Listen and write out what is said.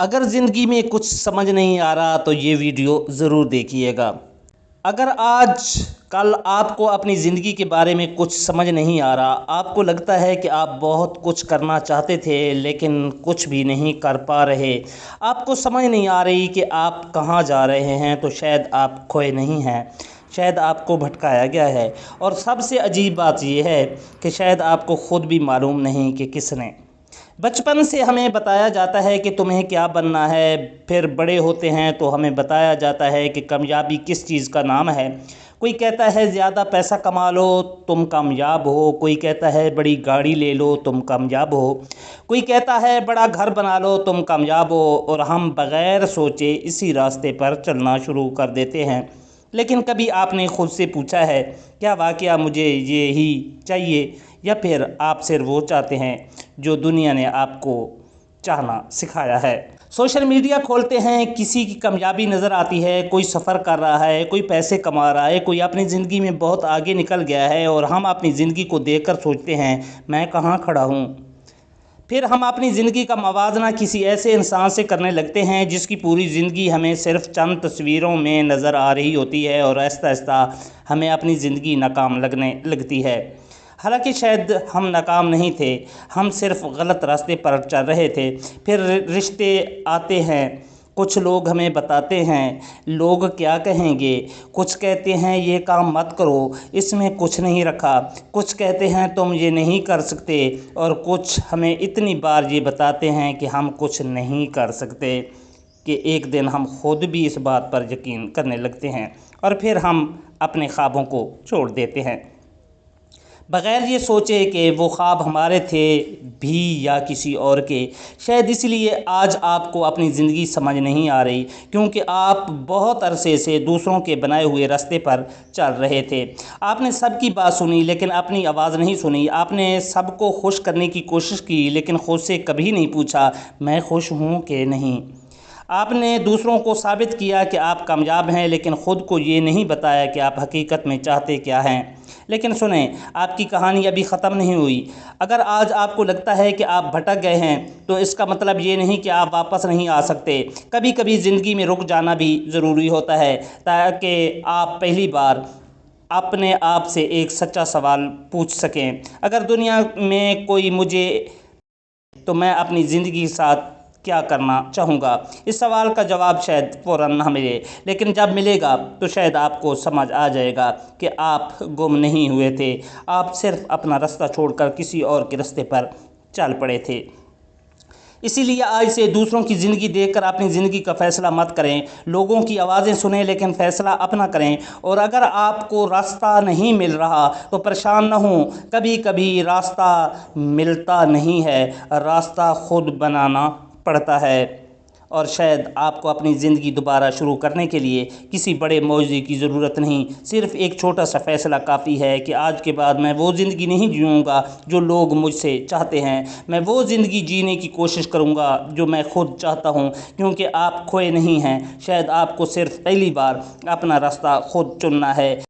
اگر زندگی میں کچھ سمجھ نہیں آ رہا تو یہ ویڈیو ضرور دیکھیے گا۔ اگر آج کل آپ کو اپنی زندگی کے بارے میں کچھ سمجھ نہیں آ رہا، آپ کو لگتا ہے کہ آپ بہت کچھ کرنا چاہتے تھے لیکن کچھ بھی نہیں کر پا رہے، آپ کو سمجھ نہیں آ رہی کہ آپ کہاں جا رہے ہیں، تو شاید آپ کھوئے نہیں ہیں، شاید آپ کو بھٹکایا گیا ہے، اور سب سے عجیب بات یہ ہے کہ شاید آپ کو خود بھی معلوم نہیں کہ کس نے۔ بچپن سے ہمیں بتایا جاتا ہے کہ تمہیں کیا بننا ہے، پھر بڑے ہوتے ہیں تو ہمیں بتایا جاتا ہے کہ کامیابی کس چیز کا نام ہے۔ کوئی کہتا ہے زیادہ پیسہ کما لو تم کامیاب ہو، کوئی کہتا ہے بڑی گاڑی لے لو تم کامیاب ہو، کوئی کہتا ہے بڑا گھر بنا لو تم کامیاب ہو، اور ہم بغیر سوچے اسی راستے پر چلنا شروع کر دیتے ہیں۔ لیکن کبھی آپ نے خود سے پوچھا ہے کیا واقعہ مجھے یہی چاہیے، یا پھر آپ صرف وہ چاہتے ہیں جو دنیا نے آپ کو چاہنا سکھایا ہے؟ سوشل میڈیا کھولتے ہیں، کسی کی کامیابی نظر آتی ہے، کوئی سفر کر رہا ہے، کوئی پیسے کما رہا ہے، کوئی اپنی زندگی میں بہت آگے نکل گیا ہے، اور ہم اپنی زندگی کو دیکھ کر سوچتے ہیں میں کہاں کھڑا ہوں۔ پھر ہم اپنی زندگی کا موازنہ کسی ایسے انسان سے کرنے لگتے ہیں جس کی پوری زندگی ہمیں صرف چند تصویروں میں نظر آ رہی ہوتی ہے، اور آہستہ آہستہ ہمیں اپنی زندگی ناکام لگنے لگتی ہے۔ حالانکہ شاید ہم ناکام نہیں تھے، ہم صرف غلط راستے پر چل رہے تھے۔ پھر رشتے آتے ہیں، کچھ لوگ ہمیں بتاتے ہیں لوگ کیا کہیں گے، کچھ کہتے ہیں یہ کام مت کرو اس میں کچھ نہیں رکھا، کچھ کہتے ہیں تم یہ نہیں کر سکتے، اور کچھ ہمیں اتنی بار یہ بتاتے ہیں کہ ہم کچھ نہیں کر سکتے کہ ایک دن ہم خود بھی اس بات پر یقین کرنے لگتے ہیں، اور پھر ہم اپنے خوابوں کو چھوڑ دیتے ہیں بغیر یہ سوچے کہ وہ خواب ہمارے تھے بھی یا کسی اور کے۔ شاید اس لیے آج آپ کو اپنی زندگی سمجھ نہیں آ رہی، کیونکہ آپ بہت عرصے سے دوسروں کے بنائے ہوئے راستے پر چل رہے تھے۔ آپ نے سب کی بات سنی لیکن اپنی آواز نہیں سنی، آپ نے سب کو خوش کرنے کی کوشش کی لیکن خود سے کبھی نہیں پوچھا میں خوش ہوں کہ نہیں۔ آپ نے دوسروں کو ثابت کیا کہ آپ کامیاب ہیں لیکن خود کو یہ نہیں بتایا کہ آپ حقیقت میں چاہتے کیا ہیں۔ لیکن سنیں، آپ کی کہانی ابھی ختم نہیں ہوئی۔ اگر آج آپ کو لگتا ہے کہ آپ بھٹک گئے ہیں تو اس کا مطلب یہ نہیں کہ آپ واپس نہیں آ سکتے۔ کبھی کبھی زندگی میں رک جانا بھی ضروری ہوتا ہے تاکہ آپ پہلی بار اپنے آپ سے ایک سچا سوال پوچھ سکیں، اگر دنیا میں کوئی مجھے تو میں اپنی زندگی کے ساتھ کیا کرنا چاہوں گا؟ اس سوال کا جواب شاید فوراً نہ ملے، لیکن جب ملے گا تو شاید آپ کو سمجھ آ جائے گا کہ آپ گم نہیں ہوئے تھے، آپ صرف اپنا راستہ چھوڑ کر کسی اور کے راستے پر چل پڑے تھے۔ اسی لیے آج سے دوسروں کی زندگی دیکھ کر اپنی زندگی کا فیصلہ مت کریں، لوگوں کی آوازیں سنیں لیکن فیصلہ اپنا کریں، اور اگر آپ کو راستہ نہیں مل رہا تو پریشان نہ ہوں، کبھی کبھی راستہ ملتا نہیں ہے، راستہ خود بنانا پڑتا ہے، اور شاید آپ کو اپنی زندگی دوبارہ شروع کرنے کے لیے کسی بڑے معجزے کی ضرورت نہیں، صرف ایک چھوٹا سا فیصلہ کافی ہے کہ آج کے بعد میں وہ زندگی نہیں جیوں گا جو لوگ مجھ سے چاہتے ہیں، میں وہ زندگی جینے کی کوشش کروں گا جو میں خود چاہتا ہوں، کیونکہ آپ کھوئے نہیں ہیں، شاید آپ کو صرف پہلی بار اپنا راستہ خود چننا ہے۔